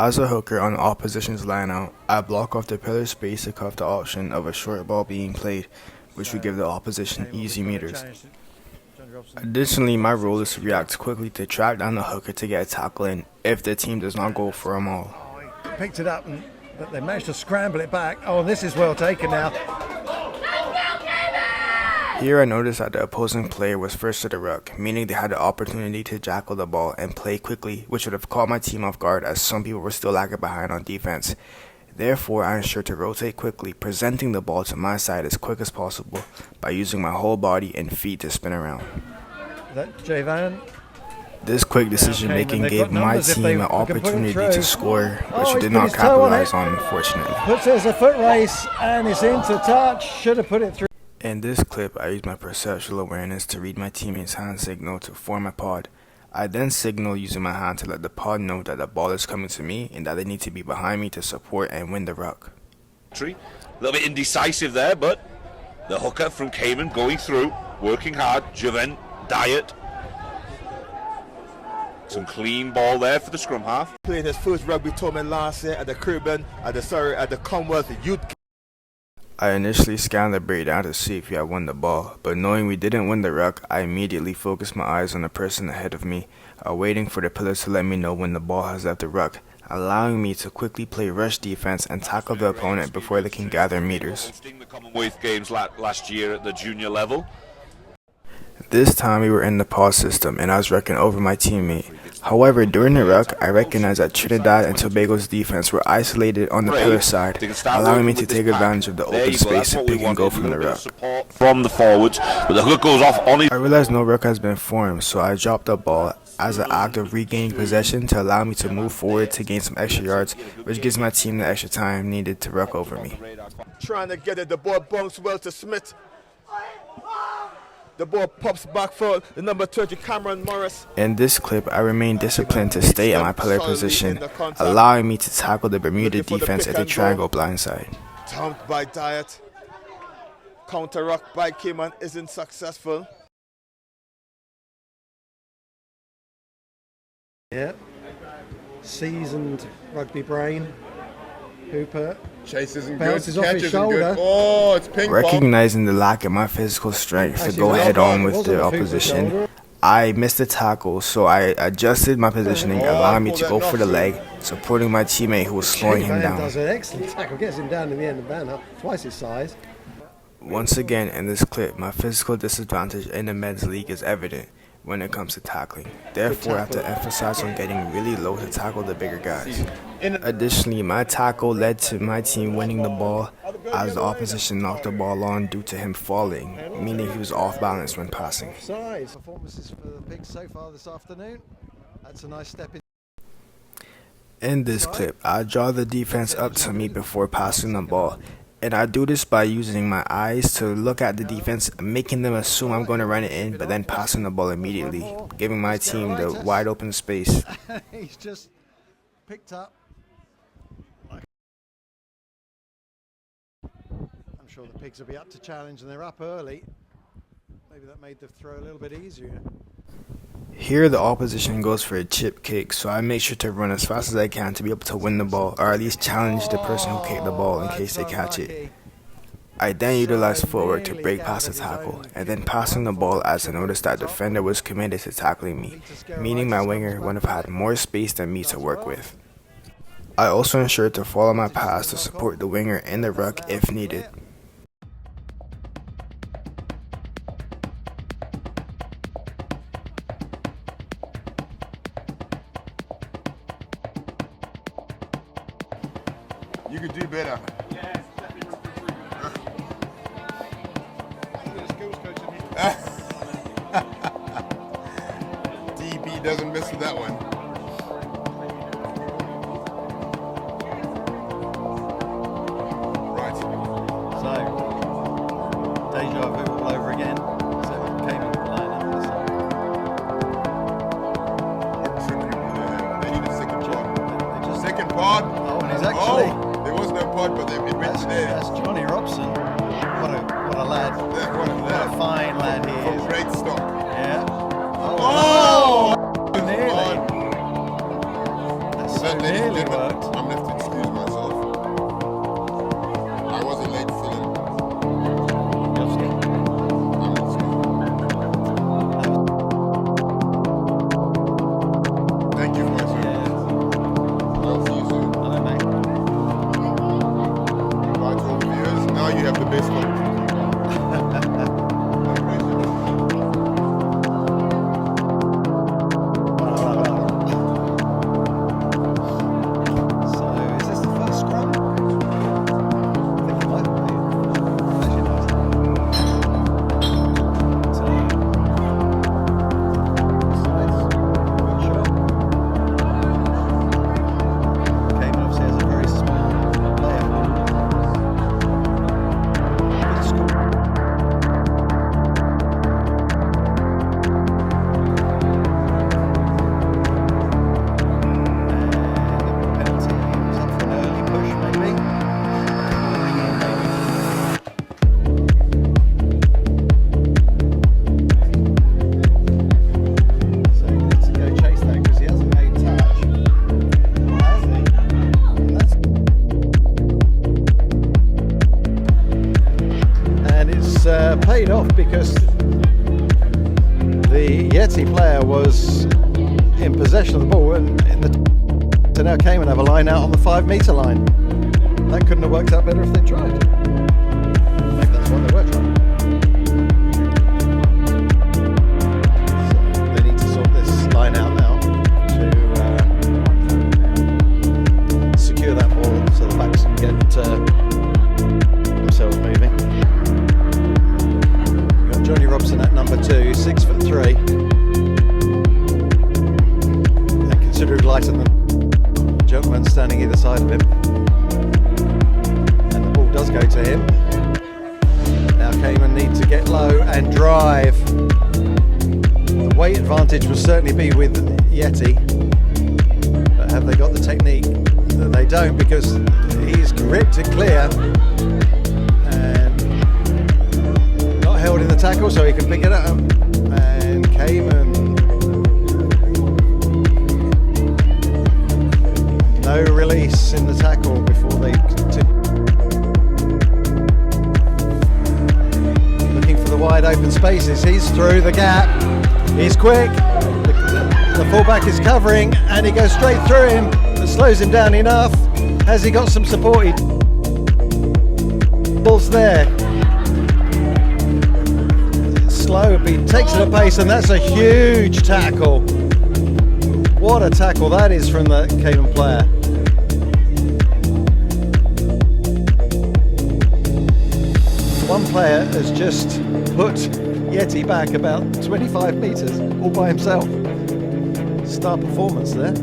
As a hooker on the opposition's lineout, I block off the pillar space to cut the option of a short ball being played, which would give the opposition easy meters. Additionally, my role is to react quickly to track down the hooker to get a tackle in if the team does not go for a maul. Picked it up, but they managed to scramble it back. Oh, this is well taken now. Here I noticed that the opposing player was first to the ruck, meaning they had the opportunity to jackal the ball and play quickly, which would have caught my team off guard as some people were still lagging behind on defense. Therefore, I ensured to rotate quickly, presenting the ball to my side as quick as possible by using my whole body and feet to spin around. That Javan. This quick decision making gave my team an opportunity to score, which we did not capitalize on, unfortunately. Puts it as a foot race and it's into touch. Should have put it through. In this clip, I used my perceptual awareness to read my teammate's hand signal to form a pod. I then signal using my hand to let the pod know that the ball is coming to me and that they need to be behind me to support and win the ruck. A little bit indecisive there, but the hooker from Cayman going through, working hard. Javen, Diet. Some clean ball there for the scrum half. Playing his first rugby tournament last year at the Caribbean, at the Commonwealth Youth. I initially scanned the breakdown to see if we had won the ball, but knowing we didn't win the ruck, I immediately focused my eyes on the person ahead of me, waiting for the pillars to let me know when the ball has left the ruck, allowing me to quickly play rush defense and tackle the opponent before they can gather meters. Hosting the Commonwealth Games last year at the junior level. This time we were in the pause system and I was rucking over my teammate. However, during the ruck, I recognized that Trinidad and Tobago's defense were isolated on the pillar side, allowing me to take advantage of the open space to pick and go from the ruck. From the forwards, but the hook goes off on it. I realized no ruck has been formed, so I dropped the ball as an act of regaining possession to allow me to move forward to gain some extra yards, which gives my team the extra time needed to ruck over me. Trying to get it, the ball bounced well to Smith. The ball pops back for the number 30, Cameron Morris. In this clip, I remained disciplined to stay at my pillar position, allowing me to tackle the Bermuda defense at the triangle blindside. Dumped by Diet. Counter ruck by Cayman isn't successful. Yeah. Seasoned rugby brain. Hooper. Chase isn't Bounces good. off Catch his isn't good. shoulder. Oh, it's ping pong. Recognizing the lack of my physical strength to go head on with the opposition, I missed the tackle, so I adjusted my positioning, allowing me to go for the leg, supporting my teammate who was slowing him down. Does an excellent tackle, gets him down in the end of the banner, twice his size. Once again in this clip, my physical disadvantage in the men's league is evident when it comes to tackling. Therefore, I have to emphasize on getting really low to tackle the bigger guys. Additionally, my tackle led to my team winning the ball as the opposition knocked the ball on due to him falling, meaning he was off balance when passing. Performances for the Pigs so far this afternoon. That's a nice step in. In this clip, I draw the defense up to me before passing the ball. And I do this by using my eyes to look at the defense, making them assume I'm going to run it in, but then passing the ball immediately, giving my team the wide open space. He's just picked up. I'm sure the Pigs will be up to challenge and they're up early. Maybe that made the throw a little bit easier. Here the opposition goes for a chip kick, so I make sure to run as fast as I can to be able to win the ball, or at least challenge the person who kicked the ball in case they catch it. I then utilize footwork to break past the tackle, and then passing the ball as I noticed that the defender was committed to tackling me, meaning my winger would have had more space than me to work with. I also ensured to follow my pass to support the winger in the ruck if needed. You could do better. DB doesn't miss that one. Right. So, deja vu all over again. So came in the line on this side. They need a second pod. They just Second pod. Oh, and he's actually. Oh, there was no pod, but it went That's there. Johnny Robson. What a lad. What What a fine lad he is. Great stop. Yeah. Oh! Nearly. paid off because the Yeti player was in possession of the ball, and so now Cayman have a line out on the 5-metre line. That couldn't have worked out better if they tried. Maybe that's what they were trying. So they need to sort this line out now to secure that ball so the backs can get themselves moving. We've got Johnny Robson at number 2, 6'3", and considerably lighter than the gentleman standing either side of him. And the ball does go to him. Now Cayman need to get low and drive. The weight advantage will certainly be with Yeti, but have they got the technique? They don't, because he's gripped it clear and not held in the tackle, so he can pick it up. And Cayman, no release in the tackle before they continue. Looking for the wide open spaces. He's through the gap. He's quick. The fullback is covering, and he goes straight through him. That slows him down enough. Has he got some support? He ball's there. Slow, but he takes it at pace, and that's a huge tackle. What a tackle that is from the Cayman player. One player has just put Yeti back about 25 metres all by himself. Star performance there.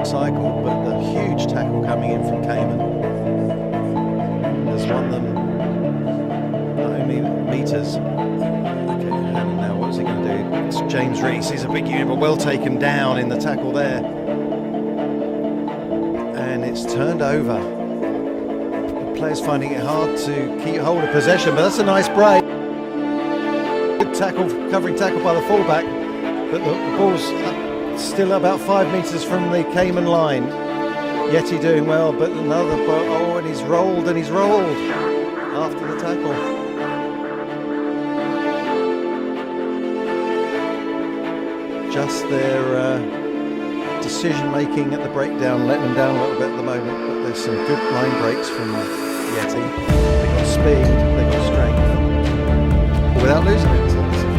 Cycle, but the huge tackle coming in from Cayman has won them not only meters. Okay, and now what's he going to do? It's James Reese. He's a big unit, but well taken down in the tackle there, and it's turned over. The player's finding it hard to keep hold of possession, but that's a nice break. Good tackle, covering tackle by the fullback, but the ball's still about 5 metres from the Cayman line. Yeti doing well, but another ball. Oh, and he's rolled after the tackle. Just their decision making at the breakdown letting them down a little bit at the moment, but there's some good line breaks from Yeti. They've got speed, they've got strength, without losing it. So that's good.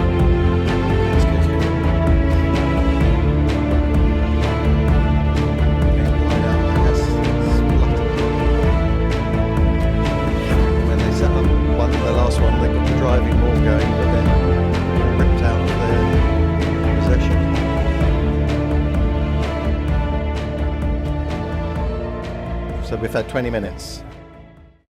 When they set up the last one, they got the driving ball going, but then ripped out of their possession. So we've had 20 minutes.